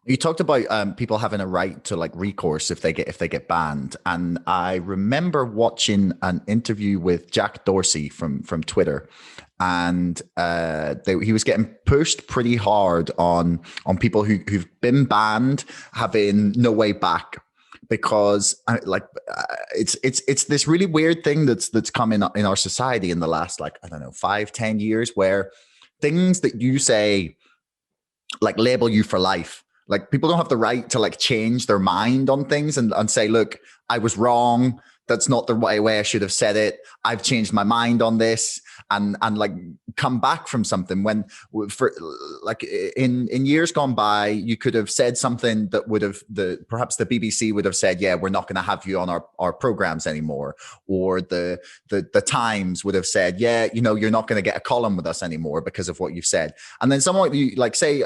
You talked about people having a right to like recourse if they get banned, and I remember watching an interview with Jack Dorsey from Twitter, and he was getting pushed pretty hard on people who've been banned having no way back because it's this really weird thing that's come in our society in the last like I don't know 5-10 years where things that you say like label you for life. Like people don't have the right to like change their mind on things and say, look, I was wrong. That's not the right way I should have said it. I've changed my mind on this and like come back from something when for like in years gone by, you could have said something that would have perhaps the BBC would have said, yeah, we're not going to have you on our programs anymore. Or the Times would have said, yeah, you know, you're not going to get a column with us anymore because of what you've said. And then someone like say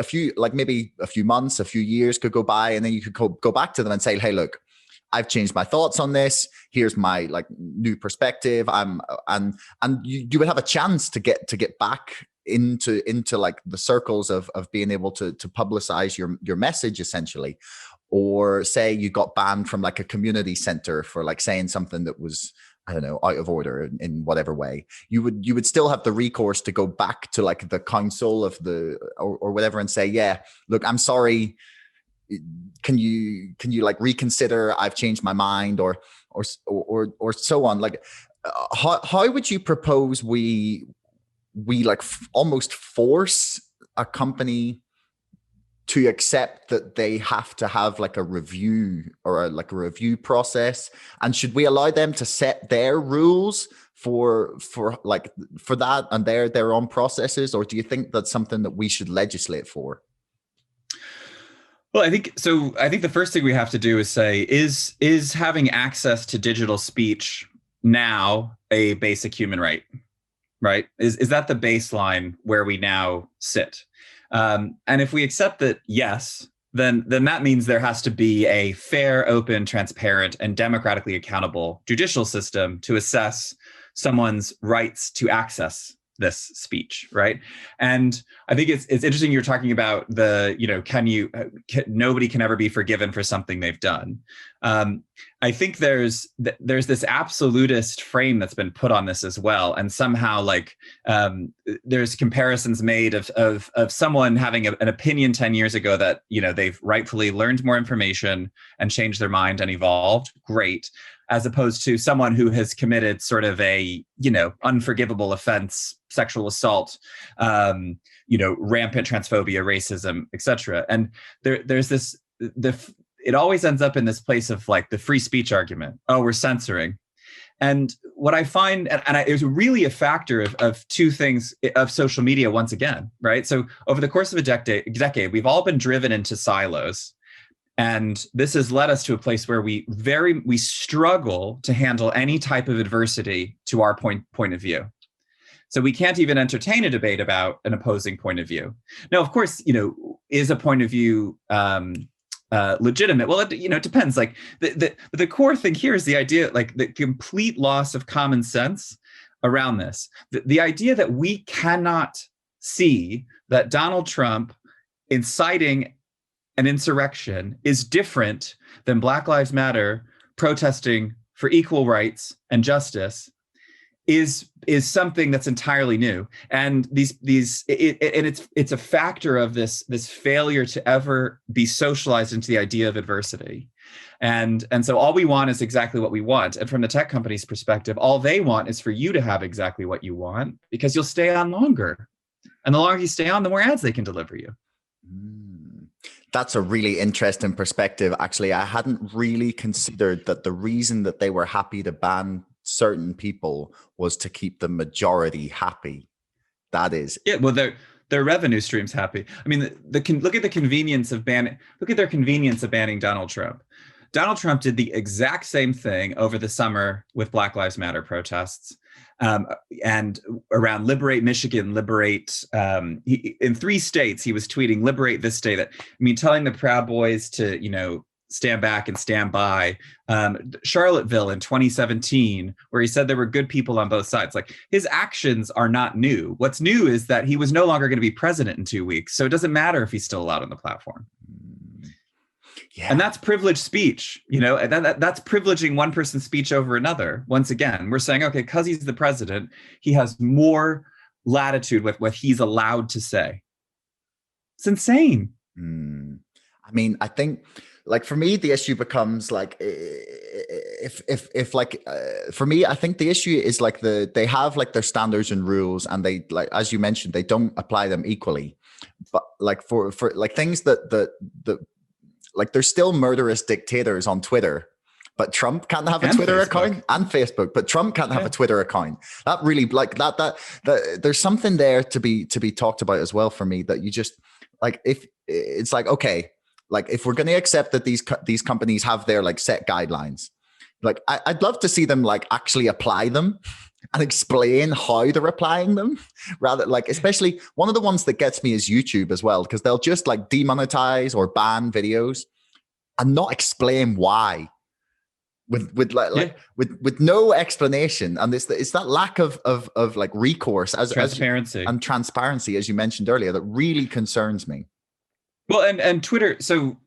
maybe a few months, a few years could go by, and then you could go back to them and say, hey, look, I've changed my thoughts on this. Here's my like new perspective. And you would have a chance to get back into like the circles of being able to publicize your message essentially. Or say you got banned from like a community center for like saying something that was, I don't know, out of order in whatever way. You would still have the recourse to go back to like the council of the or whatever and say, yeah, look, I'm sorry. Can you like reconsider? I've changed my mind, or so on. Like, how would you propose we like almost force a company to accept that they have to have like a review or like a review process? And should we allow them to set their rules for that and their own processes, or do you think that's something that we should legislate for? Well, I think so. I think the first thing we have to do is say, is having access to digital speech now a basic human right? Right? Is that the baseline where we now sit? And if we accept that, yes, then that means there has to be a fair, open, transparent, and democratically accountable judicial system to assess someone's rights to access this speech, right? And I think it's interesting you're talking about the, you know, nobody can ever be forgiven for something they've done. I think there's this absolutist frame that's been put on this as well, and somehow like there's comparisons made of someone having an opinion 10 years ago that, you know, they've rightfully learned more information and changed their mind and evolved. Great. As opposed to someone who has committed sort of a, you know, unforgivable offense, sexual assault, you know, rampant transphobia, racism, etc. And there's this, it always ends up in this place of like the free speech argument. Oh, we're censoring. And what I find, it was really a factor of two things of social media once again, right? So over the course of a decade, we've all been driven into silos. And this has led us to a place where we struggle to handle any type of adversity to our point of view. So we can't even entertain a debate about an opposing point of view. Now, of course, you know, is a point of view legitimate? Well, it depends. Like the core thing here is the idea, like the complete loss of common sense around this. The idea that we cannot see that Donald Trump inciting an insurrection is different than Black Lives Matter protesting for equal rights and justice is something that's entirely new. And it's a factor of this failure to ever be socialized into the idea of adversity. And so all we want is exactly what we want. And from the tech company's perspective, all they want is for you to have exactly what you want because you'll stay on longer. And the longer you stay on, the more ads they can deliver you. That's a really interesting perspective. Actually, I hadn't really considered that the reason that they were happy to ban certain people was to keep the majority happy. That is. Yeah, well, their revenue stream's happy. I mean, look at the convenience of banning. Look at their convenience of banning Donald Trump. Donald Trump did the exact same thing over the summer with Black Lives Matter protests. And around liberate Michigan, liberate, in 3 states, he was tweeting, liberate this state. I mean, telling the Proud Boys to, you know, stand back and stand by. Charlottesville in 2017, where he said there were good people on both sides. Like, his actions are not new. What's new is that he was no longer going to be president in 2 weeks. So it doesn't matter if he's still allowed on the platform. Yeah. And that's privileged speech, you know, that's privileging one person's speech over another. Once again, we're saying, okay, because he's the president, he has more latitude with what he's allowed to say. It's insane. I mean, I think, like, for me, the issue becomes like, if like, for me, I think the issue is like they have like their standards and rules, and they, like, as you mentioned, they don't apply them equally. But like for like things that like, there's still murderous dictators on Twitter, but Trump can't have a And Twitter Facebook. account, and Facebook, but Trump can't have a Twitter account. That really, like, that there's something there to be talked about as well for me, that you just, like, if it's like, okay, like, if we're going to accept that these companies have their like set guidelines, like, I'd love to see them like actually apply them and explain how they're applying them, rather, like, especially one of the ones that gets me is YouTube as well, because they'll just like demonetize or ban videos and not explain why, with no explanation. And it's that lack of like recourse as transparency and transparency, as you mentioned earlier, that really concerns me. Well, and Twitter, so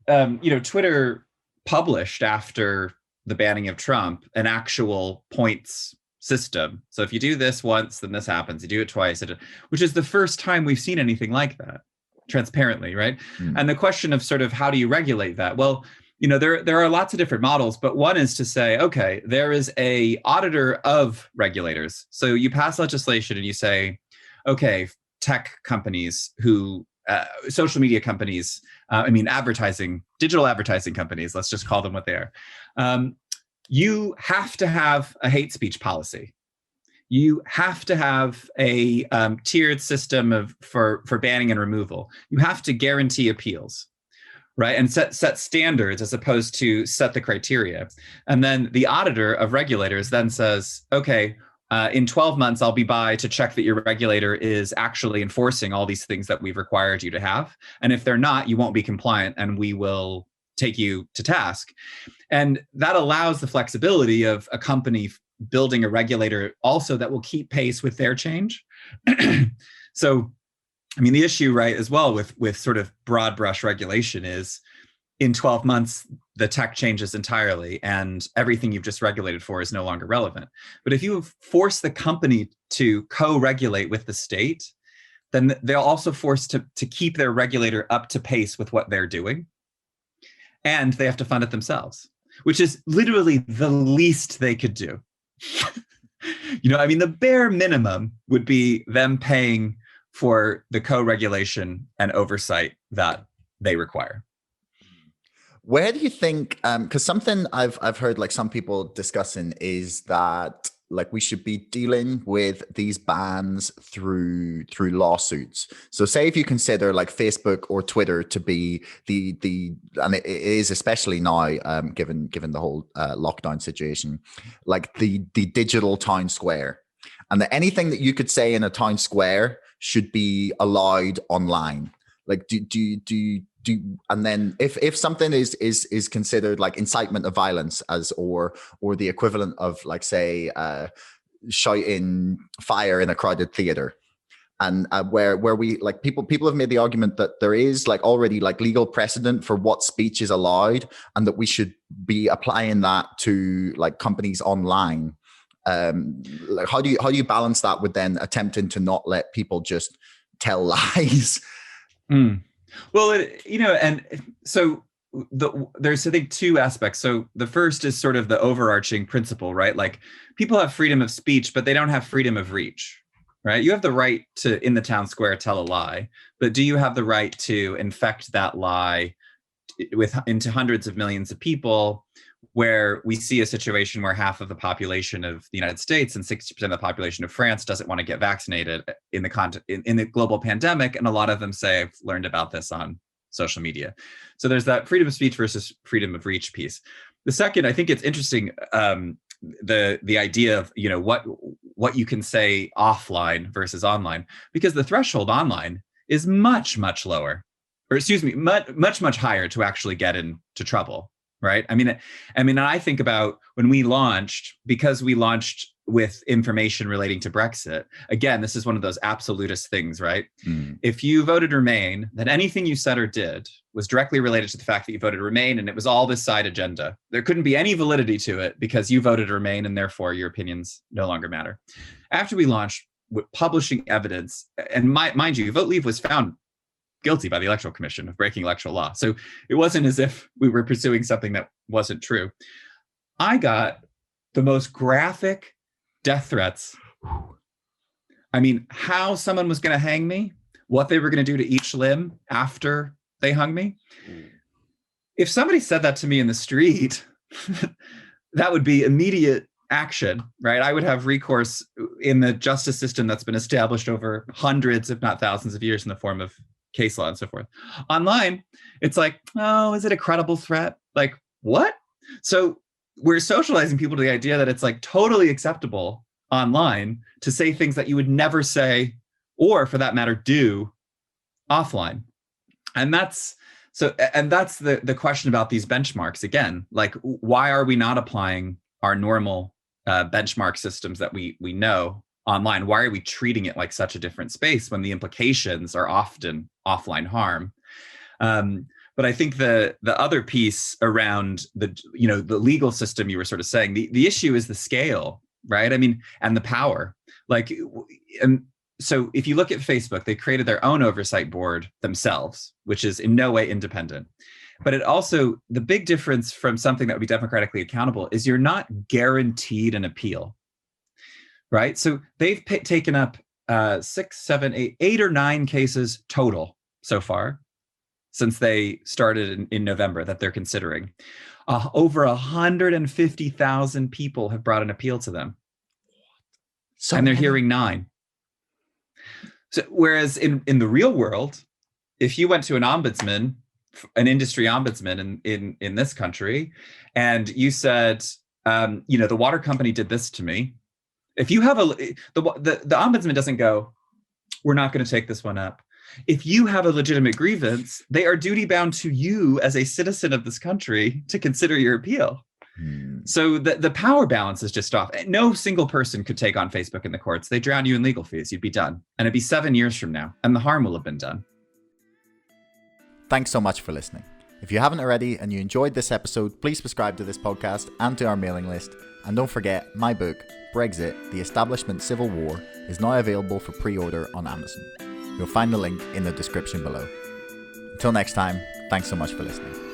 Twitter published, after the banning of Trump, an actual points system. So if you do this once, then this happens. You do it twice, which is the first time we've seen anything like that transparently, right? And the question of sort of how do you regulate that? Well, there are lots of different models, but one is to say, okay, there is a auditor of regulators. So you pass legislation and you say, okay, tech companies who social media companies, digital advertising companies, let's just call them what they are. You have to have a hate speech policy. You have to have a tiered system for banning and removal. You have to guarantee appeals, right? And set standards as opposed to set the criteria. And then the auditor of regulators then says, okay, in 12 months, I'll be by to check that your regulator is actually enforcing all these things that we've required you to have. And if they're not, you won't be compliant, and we will take you to task. And that allows the flexibility of a company building a regulator also that will keep pace with their change. So, I mean, the issue, right, as well with sort of broad brush regulation is, in 12 months, the tech changes entirely and everything you've just regulated for is no longer relevant. But if you force the company to co-regulate with the state, then they're also forced to keep their regulator up to pace with what they're doing. And they have to fund it themselves, which is literally the least they could do. The bare minimum would be them paying for the co-regulation and oversight that they require. Where do you think, because something I've heard like some people discussing is that, like, we should be dealing with these bans through lawsuits. So say if you consider like Facebook or Twitter to be the and it is especially now, given the whole lockdown situation, like the digital town square, and that anything that you could say in a town square should be allowed online. Like, and then if something is considered like incitement of violence or the equivalent of, like, say, shouting fire in a crowded theater, and where we, like, people have made the argument that there is like already like legal precedent for what speech is allowed, and that we should be applying that to like companies online. Like, how do you balance that with then attempting to not let people just tell lies? Well, and so there's, I think, two aspects. So the first is sort of the overarching principle, right? Like, people have freedom of speech, but they don't have freedom of reach, right? You have the right to, in the town square, tell a lie, but do you have the right to infect that lie into hundreds of millions of people, where we see a situation where half of the population of the United States and 60% of the population of France doesn't want to get vaccinated in the global pandemic, and a lot of them say, I've learned about this on social media. So there's that freedom of speech versus freedom of reach piece. The second, I think it's interesting, the idea of what you can say offline versus online, because the threshold online is much lower, or excuse me, much higher to actually get into trouble. Right. I mean, I think about when we launched, because we launched with information relating to Brexit. Again, this is one of those absolutist things, right? If you voted Remain, then anything you said or did was directly related to the fact that you voted Remain, and it was all this side agenda. There couldn't be any validity to it because you voted Remain, and therefore your opinions no longer matter. After we launched with publishing evidence, and mind you, Vote Leave was found guilty by the Electoral Commission of breaking electoral law. So it wasn't as if we were pursuing something that wasn't true. I got the most graphic death threats. I mean, how someone was going to hang me, what they were going to do to each limb after they hung me. If somebody said that to me in the street, that would be immediate action, right? I would have recourse in the justice system that's been established over hundreds, if not thousands of years in the form of case law and so forth. Online, it's like, oh, is it a credible threat? Like, what? So we're socializing people to the idea that it's like totally acceptable online to say things that you would never say, or for that matter, do offline. And that's the question about these benchmarks again. Like, why are we not applying our normal benchmark systems that we know online? Why are we treating it like such a different space when the implications are often offline harm? But I think the other piece around the legal system, you were sort of saying, the issue is the scale, right? I mean, and the power. Like, and so if you look at Facebook, they created their own oversight board themselves, which is in no way independent. But it also, the big difference from something that would be democratically accountable is you're not guaranteed an appeal, right? So they've taken up 6, 7, 8 or 9 cases total so far since they started in November that they're considering. Over 150,000 people have brought an appeal to them. And they're hearing 9. So, whereas in the real world, if you went to an ombudsman, an industry ombudsman in this country, and you said, the water company did this to me, if you have the ombudsman doesn't go, we're not going to take this one up. If you have a legitimate grievance, they are duty bound to you as a citizen of this country to consider your appeal. So the power balance is just off. No single person could take on Facebook in the courts. They drown you in legal fees. You'd be done. And it'd be 7 years from now. And the harm will have been done. Thanks so much for listening. If you haven't already and you enjoyed this episode, please subscribe to this podcast and to our mailing list. And don't forget, my book, Brexit, The Establishment Civil War, is now available for pre-order on Amazon. You'll find the link in the description below. Until next time, thanks so much for listening.